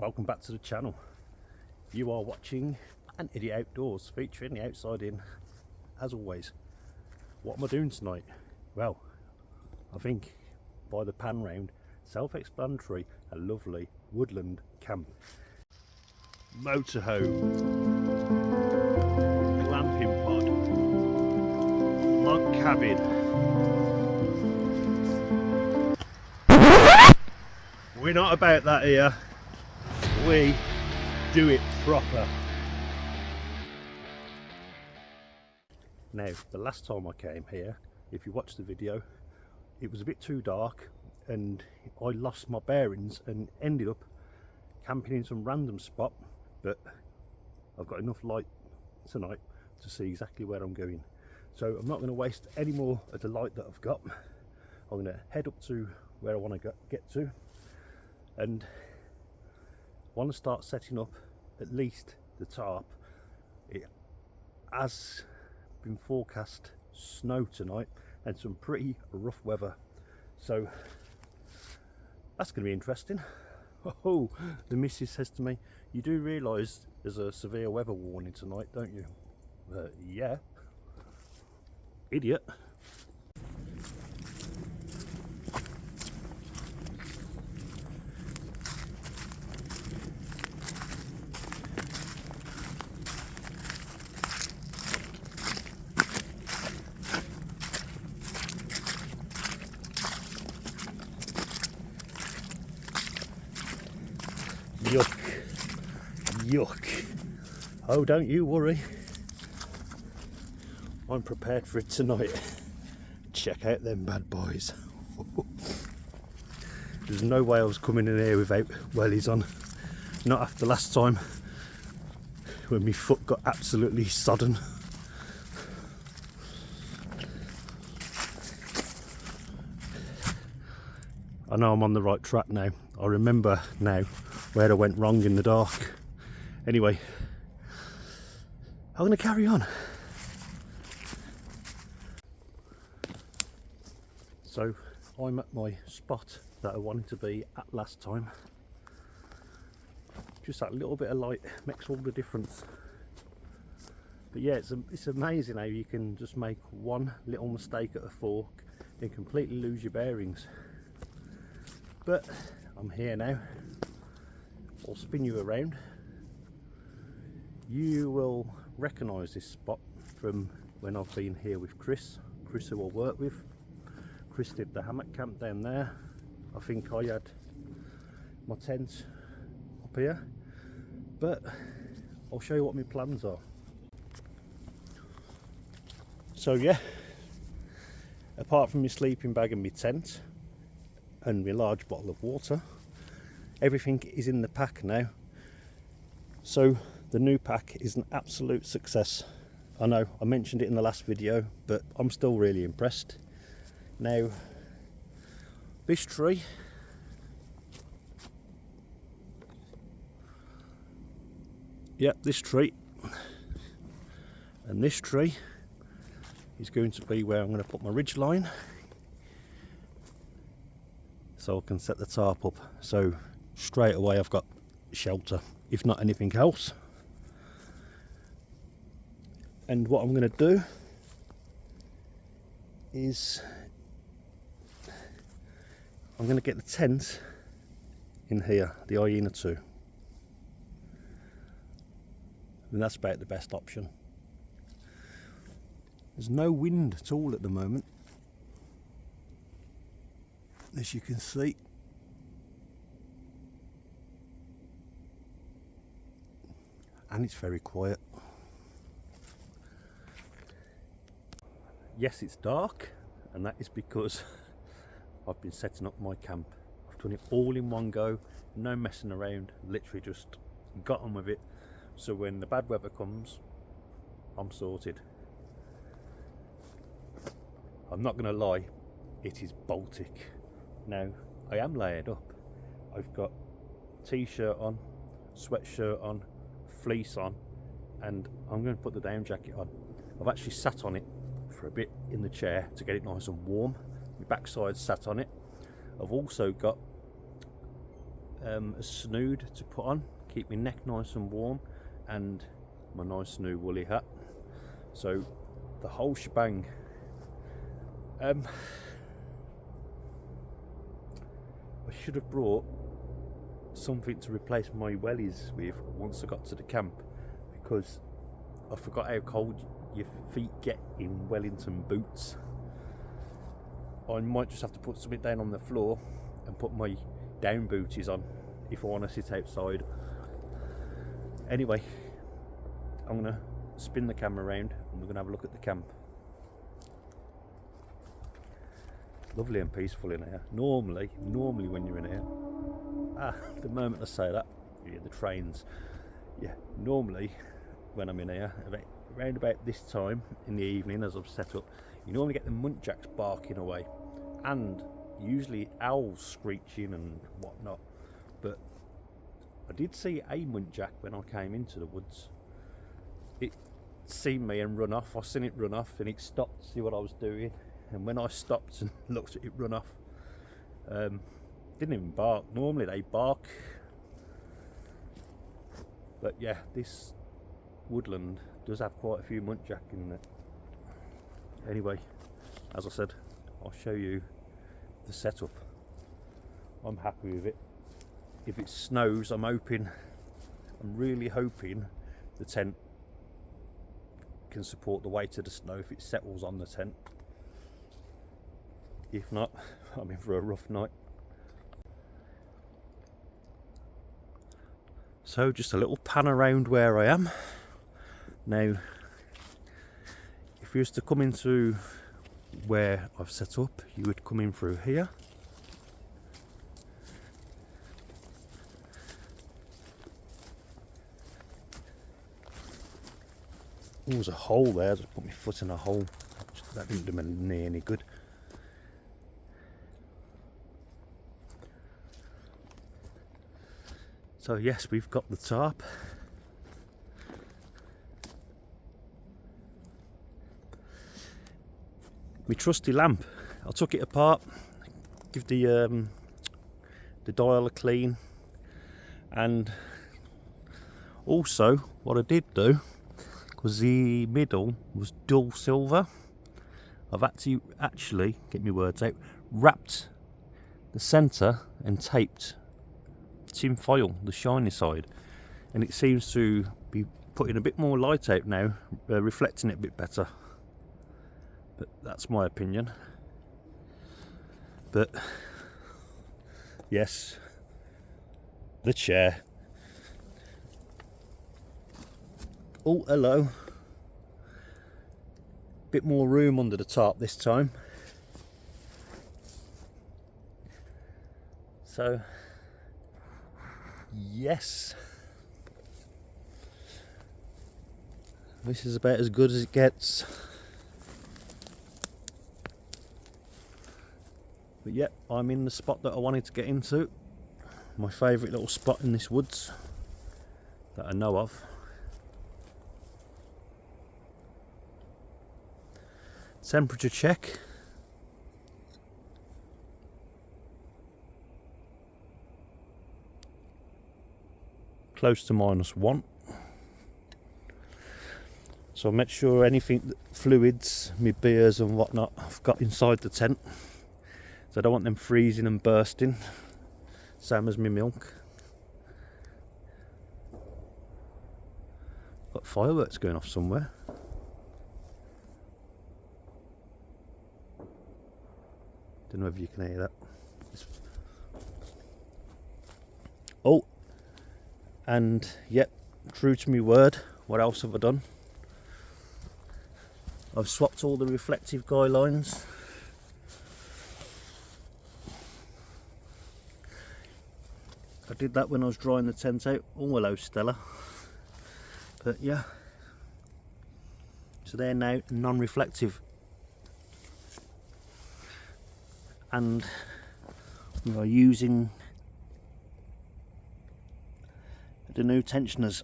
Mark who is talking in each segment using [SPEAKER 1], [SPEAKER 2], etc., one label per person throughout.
[SPEAKER 1] welcome back to the channel. You are watching An Idiot Outdoors, featuring the outside in, as always. What am I doing tonight? Well, I think by the pan round, self-explanatory, a lovely woodland camp. Motorhome, glamping pod, log cabin. We're not about that here. We do it proper. Now, the last time I came here, if you watched the video, it was a bit too dark and I lost my bearings and ended up camping in some random spot, but I've got enough light tonight to see exactly where I'm going. So I'm not going to waste any more of the light that I've got. I'm going to head up to where I want to get to, and want to start setting up at least the tarp. It has been forecast snow tonight and some pretty rough weather, so that's going to be interesting. Oh, the missus says to me, "You do realise there's a severe weather warning tonight, don't you?" Yeah. Idiot. Yuck, yuck. Oh, don't you worry, I'm prepared for it tonight. Check out them bad boys. There's no way I was coming in here without wellies on. Not after last time when my foot got absolutely sodden. I know I'm on the right track now. I remember now where I went wrong in the dark. Anyway, I'm going to carry on. So I'm at my spot that I wanted to be at last time. Just that little bit of light makes all the difference. But yeah, it's amazing how you can just make one little mistake at a fork and completely lose your bearings. But I'm here now. I'll spin you around. You will recognise this spot from when I've been here with Chris who I work with. Chris did the hammock camp down there. I think I had my tent up here, but I'll show you what my plans are. So yeah, apart from my sleeping bag and my tent and my large bottle of water, everything is in the pack now. So the new pack is an absolute success. I know I mentioned it in the last video, but I'm still really impressed. Now, this tree this tree and this tree is going to be where I'm going to put my ridge line, so I can set the tarp up. So straight away I've got shelter, if not anything else. And what I'm going to do is I'm going to get the tent in here, the Hyena 2, and that's about the best option. There's no wind at all at the moment, as you can see. And it's very quiet. Yes, it's dark, and that is because I've been setting up my camp. I've done it all in one go, no messing around, literally just got on with it. So when the bad weather comes, I'm sorted. I'm not going to lie, it is Baltic. Now, I am layered up. I've got t-shirt on, sweatshirt on, fleece on, and I'm going to put the down jacket on. I've actually sat on it for a bit in the chair to get it nice and warm. My backside sat on it. I've also got a snood to put on, keep my neck nice and warm, and my nice new woolly hat. So the whole shebang. I should have brought something to replace my wellies with once I got to the camp, because I forgot how cold your feet get in Wellington boots. I might just have to put something down on the floor and put my down booties on if I want to sit outside. Anyway, I'm going to spin the camera around and we're going to have a look at the camp. Lovely and peaceful in here. Normally when you're in here, the moment I say that, you hear the trains. Yeah, normally when I'm in here, around about this time in the evening as I've set up, you normally get the muntjacs barking away, and usually owls screeching and whatnot. But I did see a muntjac when I came into the woods. It seen me and run off. I seen it run off and it stopped to see what I was doing, and when I stopped and looked at it run off, didn't even bark. Normally they bark, but yeah, this woodland does have quite a few muntjac in it. Anyway, as I said, I'll show you the setup. I'm happy with it. If it snows, I'm really hoping the tent can support the weight of the snow if it settles on the tent. If not, I'm in for a rough night. So just a little pan around where I am. Now, if you was to come into where I've set up, you would come in through here. Oh, there's a hole there. I just put my foot in a hole. That didn't do me any good. So yes, we've got the tarp. My trusty lamp, I took it apart, give the dial a clean, and also what I did do was the middle was dull silver. I've actually, get my words out, wrapped the centre and taped tin foil, the shiny side, and it seems to be putting a bit more light out now, reflecting it a bit better. But that's my opinion. But yes, the chair. Oh, hello. Bit more room under the tarp this time. So yes, this is about as good as it gets. But yep, I'm in the spot that I wanted to get into. My favourite little spot in this woods that I know of. Temperature check. Close to -1. So I'll make sure anything, fluids, my beers and whatnot, I've got inside the tent. So I don't want them freezing and bursting. Same as my milk. Got fireworks going off somewhere. Don't know if you can hear that. Oh, and yep, true to my word, what else have I done? I've swapped all the reflective guy lines. I did that when I was drying the tent out. Oh, hello Stella. But yeah, so they're now non-reflective, and we are using the new tensioners.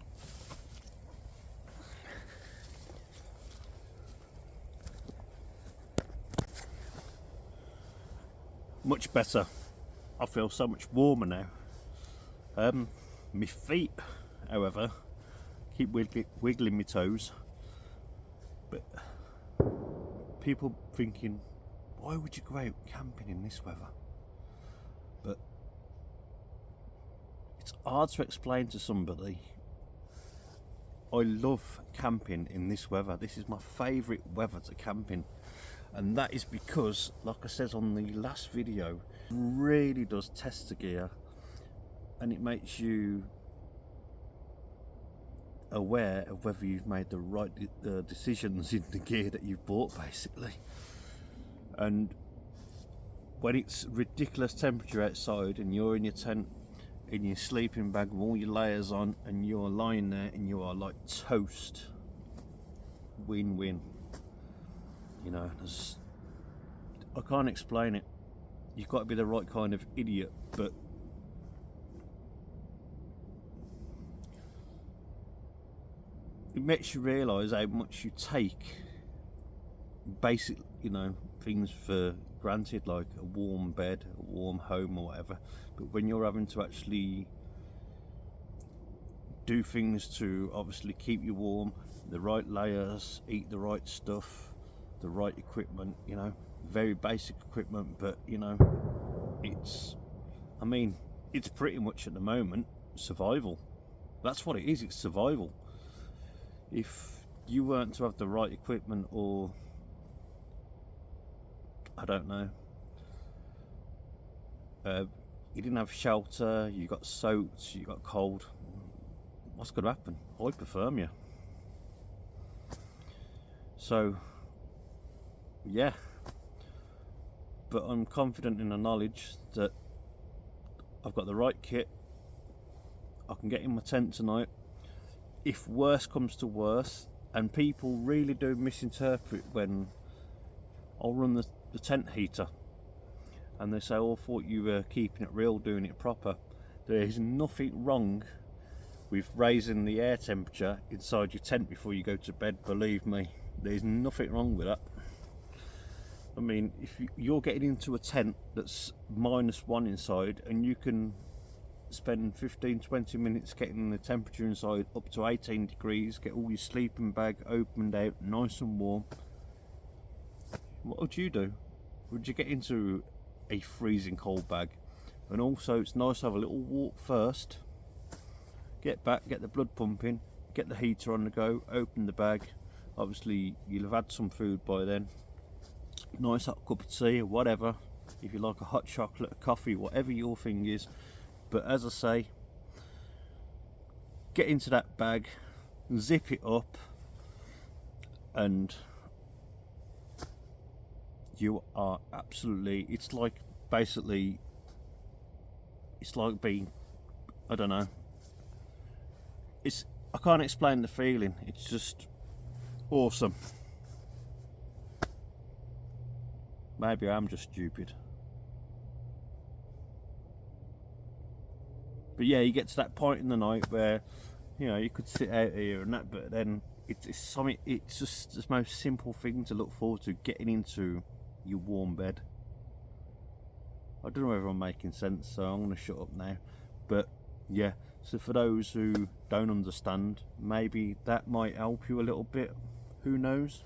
[SPEAKER 1] Much better. I feel so much warmer now. My feet, however, keep wiggling my toes. But people thinking, why would you go out camping in this weather? But it's hard to explain to somebody. I love camping in this weather. This is my favourite weather to camp in. And that is because, like I said on the last video, it really does test the gear, and it makes you aware of whether you've made the right decisions in the gear that you've bought, basically. And when it's ridiculous temperature outside and you're in your tent in your sleeping bag with all your layers on and you're lying there and you are like toast, win-win. You know, I can't explain it. You've got to be the right kind of idiot, but it makes you realise how much you take basic, you know, things for granted, like a warm bed, a warm home or whatever. But when you're having to actually do things to obviously keep you warm, the right layers, eat the right stuff, the right equipment, you know, very basic equipment, but you know, it's pretty much at the moment survival. That's what it is, it's survival. If you weren't to have the right equipment, or I don't know, you didn't have shelter, you got soaked, you got cold, what's going to happen? Hypothermia. So yeah, but I'm confident in the knowledge that I've got the right kit. I can get in my tent tonight. If worse comes to worse, and people really do misinterpret when I'll run the tent heater and they say, oh, I thought you were keeping it real, doing it proper. There is nothing wrong with raising the air temperature inside your tent before you go to bed, believe me. There's nothing wrong with that. I mean, if you're getting into a tent that's -1 inside and you can spend 15-20 minutes getting the temperature inside up to 18 degrees, get all your sleeping bag opened out nice and warm, what would you do? Would you get into a freezing cold bag? And also it's nice to have a little walk first, get back, get the blood pumping, get the heater on the go, open the bag. Obviously you'll have had some food by then, nice hot cup of tea or whatever, if you like a hot chocolate, a coffee, whatever your thing is. But as I say, get into that bag, zip it up, and you are absolutely, it's like basically, it's like being, I don't know, I can't explain the feeling, it's just awesome. Maybe I'm just stupid. But yeah, you get to that point in the night where, you know, you could sit out here and that, but then it's something, it's just the most simple thing to look forward to, getting into your warm bed. I don't know whether I'm making sense, so I'm going to shut up now. But yeah, so for those who don't understand, maybe that might help you a little bit, who knows.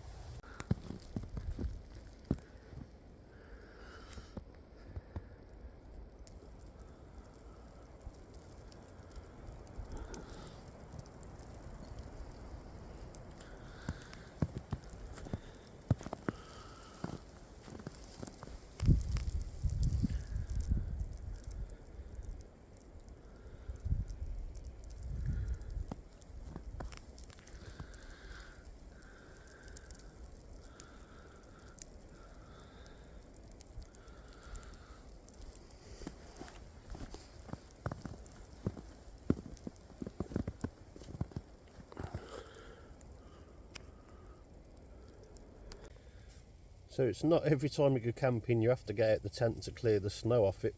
[SPEAKER 1] So it's not every time you go camping you have to get out the tent to clear the snow off it,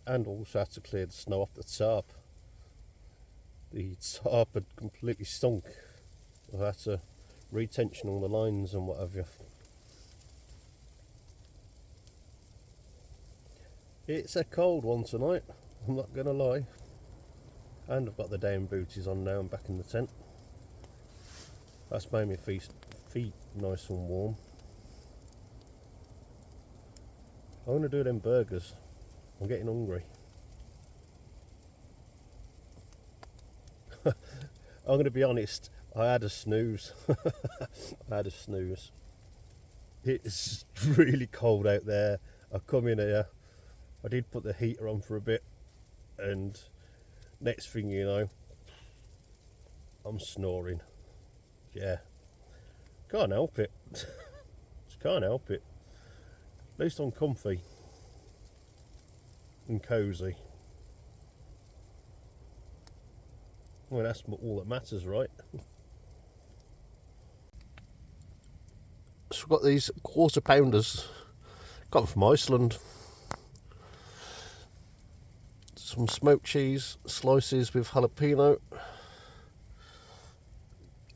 [SPEAKER 1] and also have to clear the snow off the tarp. The tarp had completely stunk. I had to retension all the lines and what have you. It's a cold one tonight, I'm not gonna lie. And I've got the down booties on now. I'm back in the tent. That's made me feet nice and warm. I want to do them burgers. I'm getting hungry. I'm going to be honest, I had a snooze. I had a snooze. It's really cold out there. I come in here, I did put the heater on for a bit, and next thing you know, I'm snoring. Yeah, can't help it. Just can't help it. At least I'm comfy and cosy. Well, that's all that matters, right? So I've got these quarter pounders, got them from Iceland. Some smoked cheese slices with jalapeno.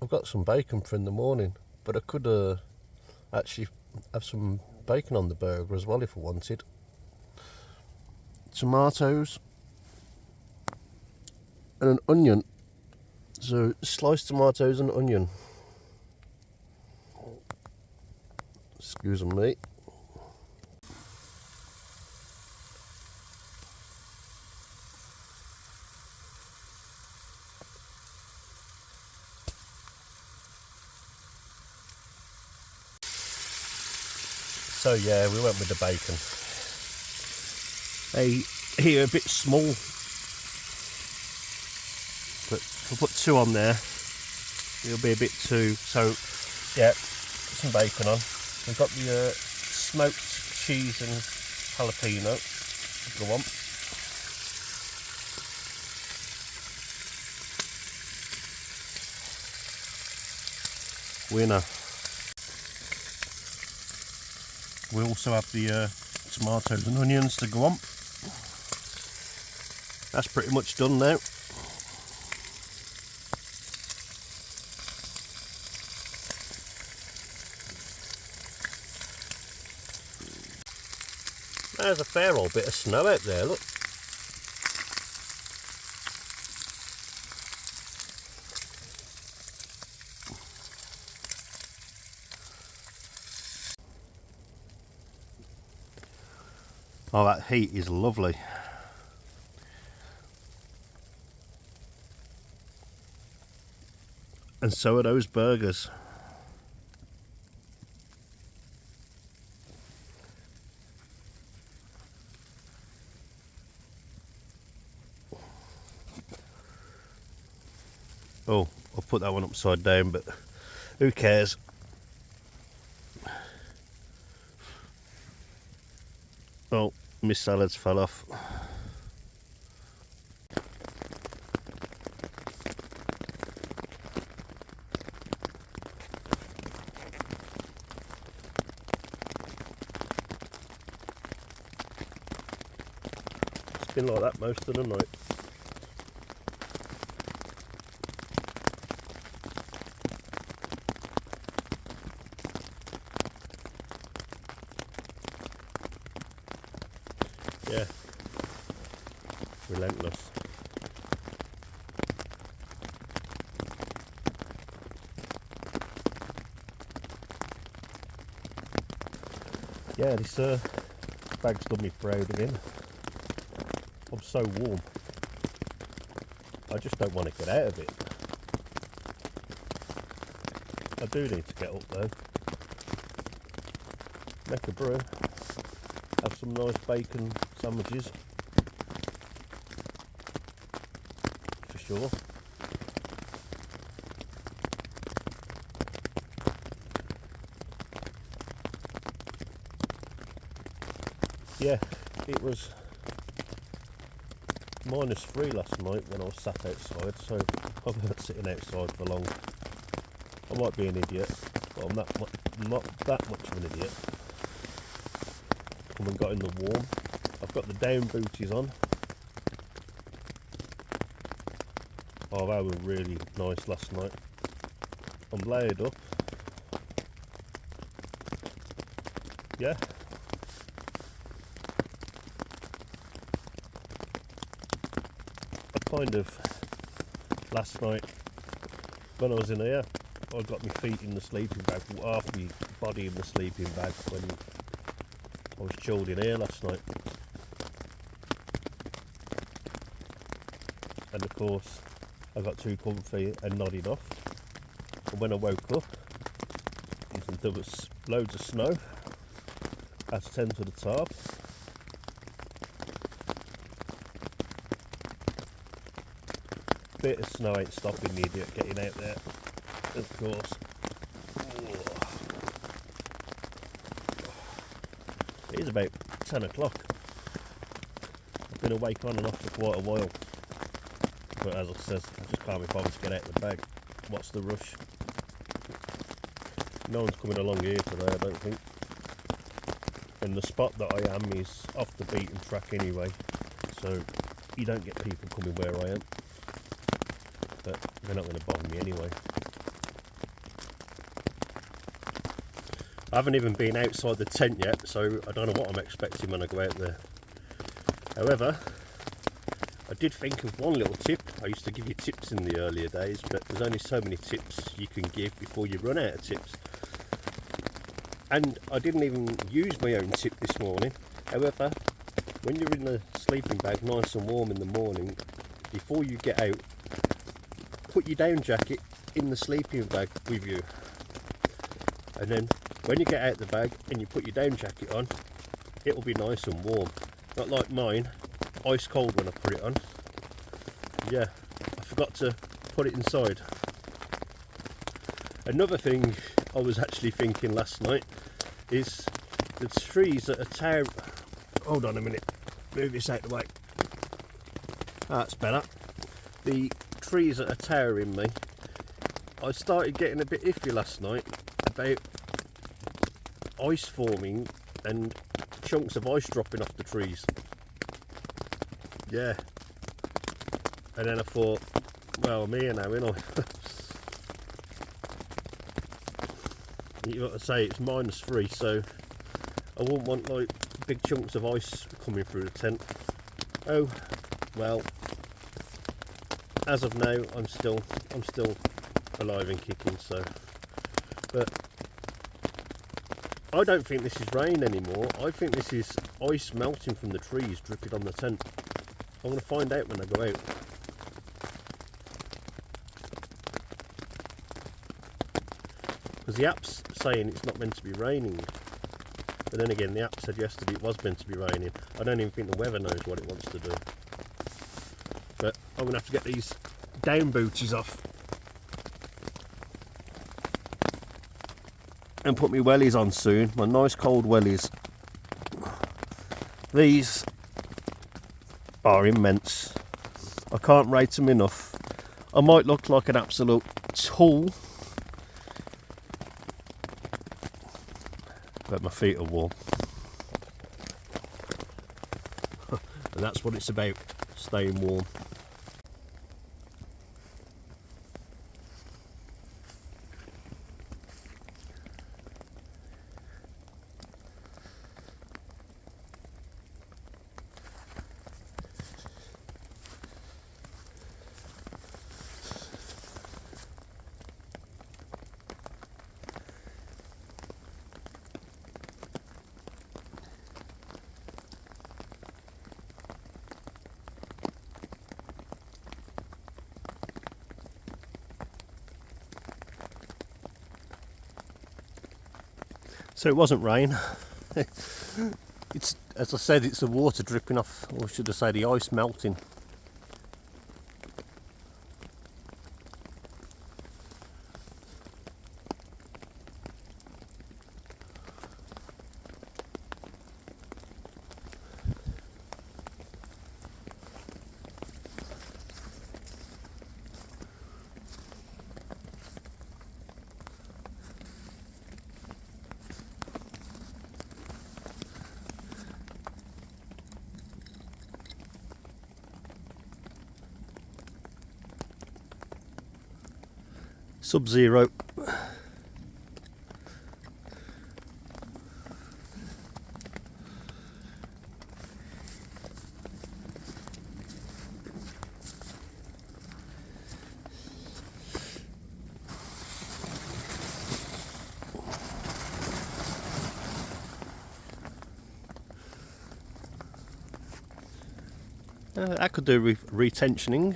[SPEAKER 1] I've got some bacon for in the morning, but I could actually have some bacon on the burger as well if I wanted. Tomatoes and an onion. So sliced tomatoes and onion. Excuse me. So yeah, we went with the bacon. Here a bit small, but if I put 2 on there, it'll be a bit too. So yeah, put some bacon on. We've got the smoked cheese and jalapeno. Go on. Winner. We also have the tomatoes and onions to go on. That's pretty much done now. There's a fair old bit of snow out there, look. Oh, that heat is lovely. And so are those burgers. Oh, I'll put that one upside down, but who cares? Oh, my salads fell off. It's been like that most of the night. Yeah, relentless. Yeah, this bag's done me proud again. I'm so warm. I just don't want to get out of it. I do need to get up though. Make a brew. Have some nice bacon sandwiches. For sure. Yeah, it was -3 last night when I was sat outside, so I'm not sitting outside for long. I might be an idiot, but I'm not that much of an idiot. Come and got in the warm. I've got the down booties on. Oh, they were really nice last night. I'm layered up. Yeah. I kind of
[SPEAKER 2] last night when I was in here. I got my feet in the sleeping bag, half my body in the sleeping bag when I was chilled in here last night. And of course I got too comfy and nodded off, and when I woke up there was loads of snow. I had to tend to the tarp. Bit of snow ain't stopping the idiot getting out there, of course. It is about 10 o'clock. I've been awake on and off for quite a while, but as I said, I just can't be bothered to get out of the bag. What's the rush? No one's coming along here today, I don't think. And the spot that I am is off the beaten track anyway, so you don't get people coming where I am. But they're not going to bother me anyway. I haven't even been outside the tent yet, so I don't know what I'm expecting when I go out there. However, I did think of one little tip. I used to give you tips in the earlier days, but there's only so many tips you can give before you run out of tips. And I didn't even use my own tip this morning. However, when you're in the sleeping bag nice and warm in the morning, before you get out, put your down jacket in the sleeping bag with you, and then when you get out the bag and you put your down jacket on, it will be nice and warm. Not like mine, ice cold when I put it on. Yeah, I forgot to put it inside. Another thing I was actually thinking last night is the trees that are towering. Hold on a minute, move this out the way. That's better. The trees that are towering me, I started getting a bit iffy last night about ice forming and chunks of ice dropping off the trees. Yeah. And then I thought, well, I'm here now, innit? You got to say it's -3, so I wouldn't want like big chunks of ice coming through the tent. Oh, well. As of now, I'm still alive and kicking. So, but I don't think this is rain anymore. I think this is ice melting from the trees dripping on the tent. I'm going to find out when I go out. Because the app's saying it's not meant to be raining. But then again, the app said yesterday it was meant to be raining. I don't even think the weather knows what it wants to do. But I'm going to have to get these down booties off and put my wellies on soon, my nice cold wellies. These are immense. I can't rate them enough. I might look like an absolute tool, but my feet are warm. And that's what it's about, staying warm. So it wasn't rain. It's, as I said, it's the water dripping off, or should I say the ice melting. Sub-zero. That could do with retensioning.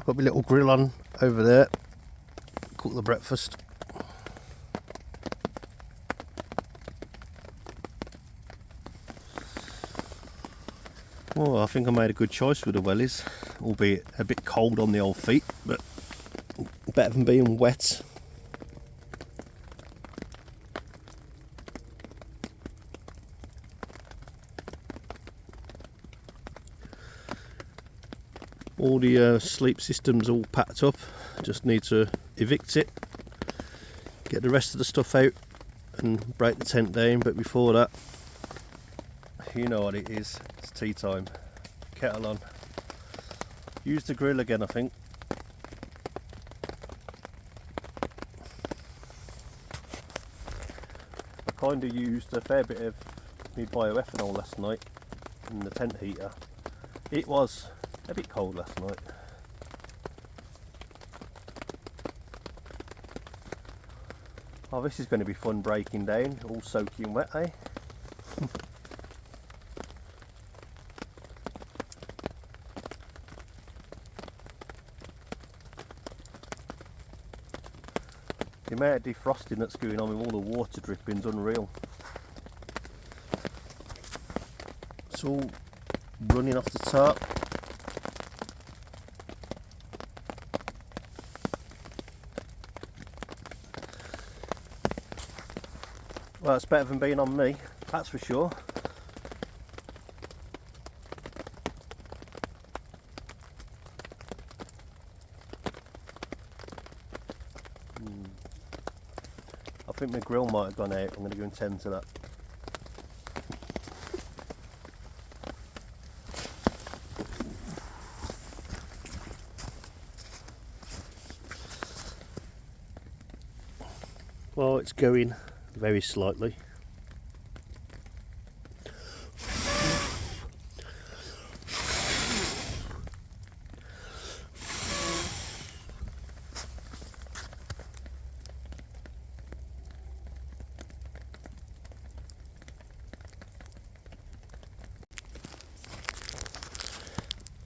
[SPEAKER 2] Got my little grill on over there, cook the breakfast. Well, I think I made a good choice with the wellies, albeit a bit cold on the old feet, but better than being wet. All the sleep system's all packed up, just need to evict it, get the rest of the stuff out and break the tent down, but before that, you know what it is, it's tea time. Kettle on. Use the grill again, I think. I kind of used a fair bit of my bioethanol last night in the tent heater. It was a bit cold last night. Oh, this is going to be fun breaking down, all soaking wet, eh? The amount of defrosting that's going on with all the water dripping is unreal. It's all running off the top. Well, it's better than being on me, that's for sure. I think my grill might have gone out. I'm going to go and tend to that. Well, it's going very slightly.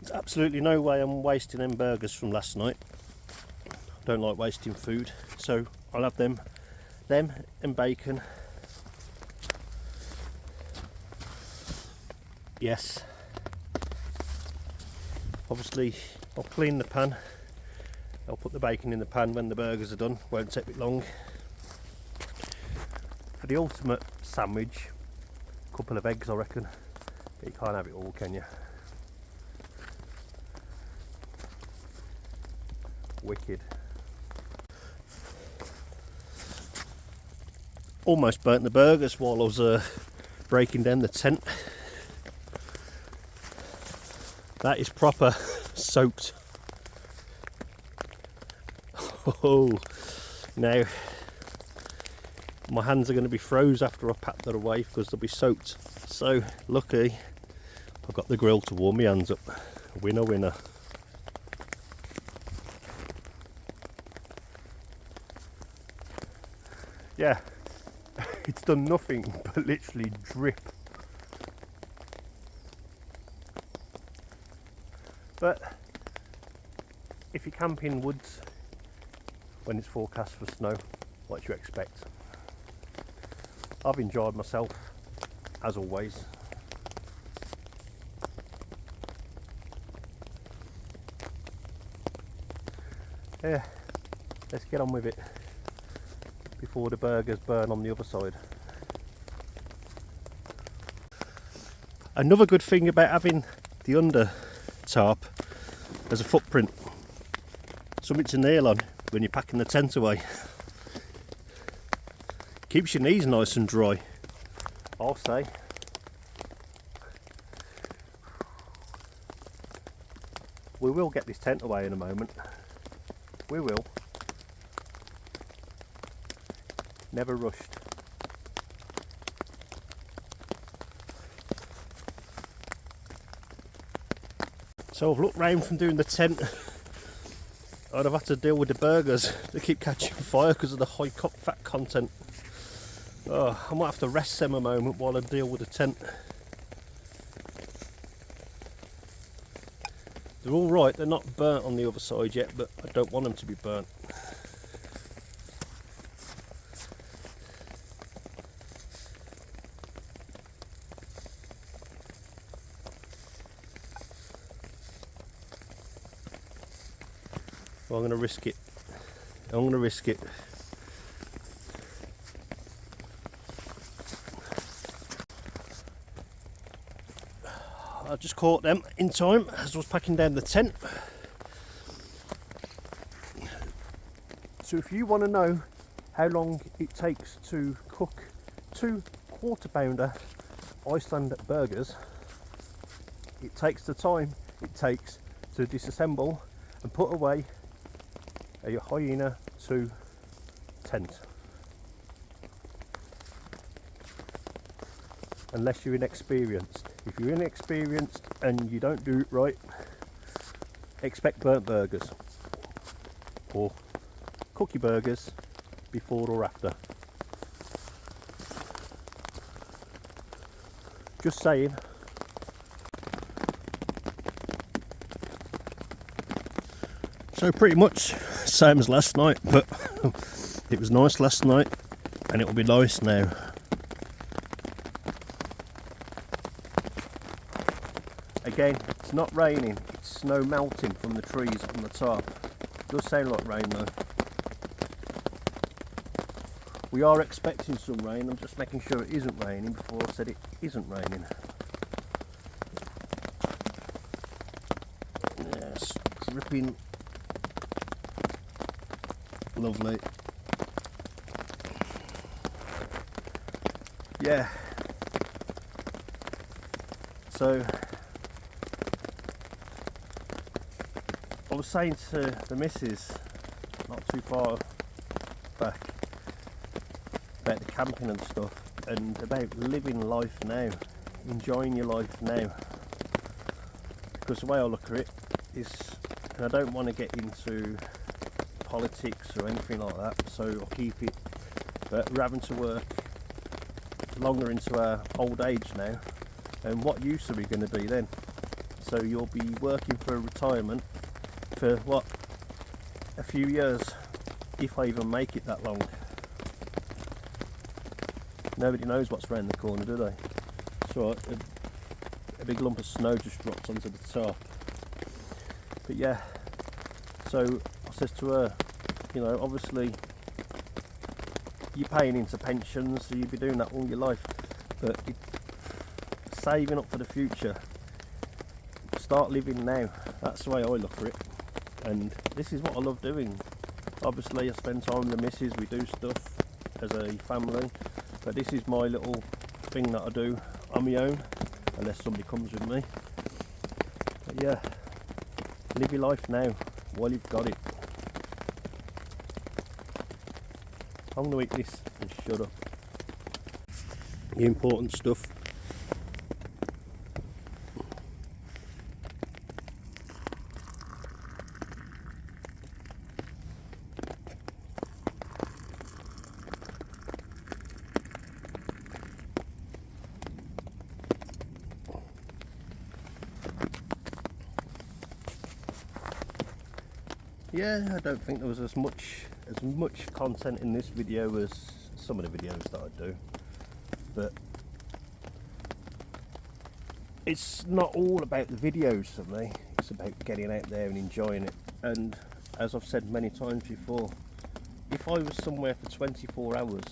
[SPEAKER 2] There's absolutely no way I'm wasting them burgers from last night. I don't like wasting food, so I'll have them and bacon. Yes. Obviously, I'll clean the pan. I'll put the bacon in the pan when the burgers are done. Won't take it long. For the ultimate sandwich, a couple of eggs, I reckon. But you can't have it all, can you? Wicked. Almost burnt the burgers while I was breaking down the tent. That is proper soaked. Oh, now my hands are going to be froze after I pack that away because they'll be soaked. So lucky I've got the grill to warm my hands up. Winner, winner. Yeah. It's done nothing but literally drip. But if you camp in woods when it's forecast for snow, what do you expect? I've enjoyed myself as always. Yeah, let's get on with it before the burgers burn on the other side. Another good thing about having the under tarp as a footprint, something to nail on when you're packing the tent away. Keeps your knees nice and dry, I'll say. We will get this tent away in a moment. We will. Never rushed. So I've looked round from doing the tent. I'd have had to deal with the burgers. They keep catching fire because of the high fat content. Oh, I might have to rest them a moment while I deal with the tent. They're all right, they're not burnt on the other side yet, but I don't want them to be burnt. Well, I'm going to risk it. I'm going to risk it. I just caught them in time as I was packing down the tent. So if you want to know how long it takes to cook 2 quarter-pounder Iceland burgers, it takes the time it takes to disassemble and put away a Hyena 2 tent. Unless you're inexperienced. If you're inexperienced and you don't do it right, expect burnt burgers or cookie burgers before or after. Just saying. So pretty much same as last night, but it was nice last night and it will be nice now. Again, it's not raining, it's snow melting from the trees on the top. It does sound like rain though. We are expecting some rain, I'm just making sure it isn't raining before I said it isn't raining. Yes, dripping. Lovely. Yeah. So I was saying to the missus not too far back about the camping and stuff and about living life now, enjoying your life now, because the way I look at it is, and I don't want to get into politics or anything like that, so I'll keep it, but we're having to work longer into our old age now, and what use are we going to be then? So you'll be working for a retirement for what, a few years, if I even make it that long. Nobody knows what's around the corner, do they? So a big lump of snow just dropped onto the top. But yeah, so I says to her, you know, obviously you're paying into pensions, so you'll be doing that all your life, but saving up for the future, start living now. That's the way I look at it, and this is what I love doing. Obviously I spend time with the missus, we do stuff as a family, but this is my little thing that I do on my own, unless somebody comes with me. But yeah, live your life now while you've got it. I'm going to eat this and shut up. The important stuff. Yeah, I don't think there was as much content in this video as some of the videos that I do, but it's not all about the videos for me, it's about getting out there and enjoying it. And as I've said many times before, if I was somewhere for 24 hours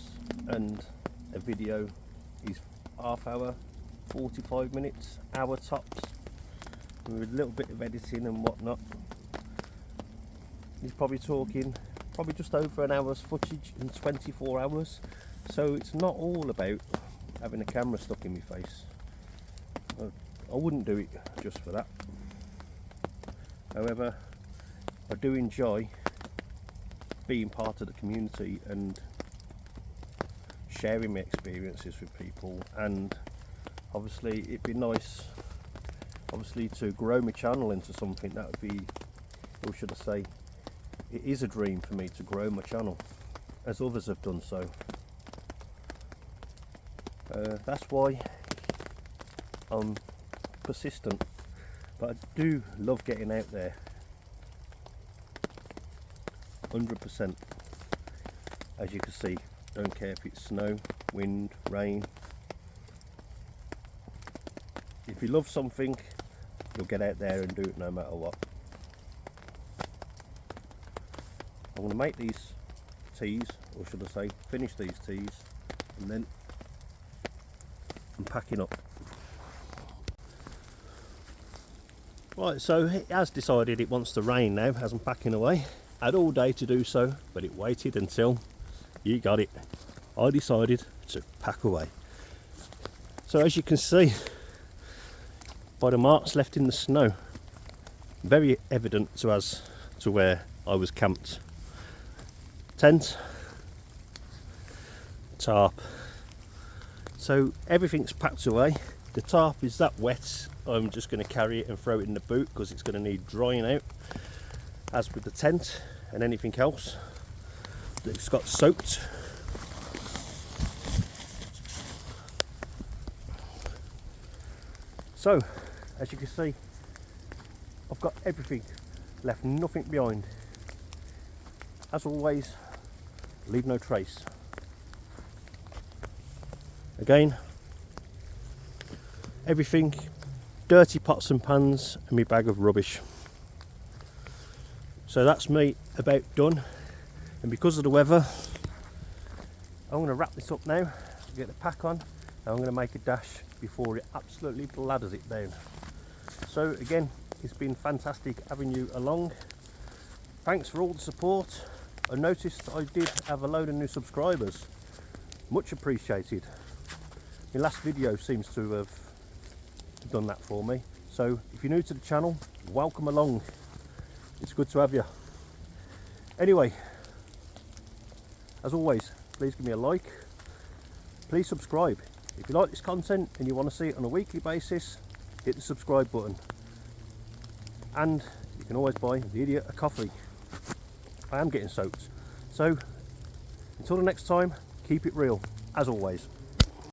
[SPEAKER 2] and a video is half hour, 45 minutes, hour tops, with a little bit of editing and whatnot, he's probably talking just over an hour's footage in 24 hours. So it's not all about having a camera stuck in my face. I wouldn't do it just for that.
[SPEAKER 1] However, I do enjoy being part of the community and sharing my experiences with people, and obviously it'd be nice obviously to grow my channel into something that would be, or should I say, it is a dream for me to grow my channel as others have done so. That's why I'm persistent, but I do love getting out there 100%. As you can see, don't care if it's snow, wind, rain. If you love something, you'll get out there and do it no matter what. I'm going to make these teas, or should I say finish these teas, and then I'm packing up. Right, so it has decided it wants to rain now as I'm packing away. Had all day to do so, but it waited until you got it. I decided to pack away. So as you can see by the marks left in the snow, very evident to where I was camped. Tent, tarp. So everything's packed away. The tarp is that wet, I'm just going to carry it and throw it in the boot because it's going to need drying out, as with the tent and anything else that's got soaked. So as you can see, I've got everything, left nothing behind. As always, leave no trace. Again, everything, dirty pots and pans and my bag of rubbish. So that's me about done, and because of the weather I'm going to wrap this up now, get the pack on, and I'm going to make a dash before it absolutely bladders it down. So again, it's been fantastic having you along. Thanks for all the support. I noticed I did have a load of new subscribers, much appreciated. My last video seems to have done that for me. So if you're new to the channel, welcome along. It's good to have you. Anyway, as always, please give me a like. Please subscribe. If you like this content and you want to see it on a weekly basis, hit the subscribe button. And you can always buy the idiot a coffee. I am getting soaked. So until the next time, keep it real, as always.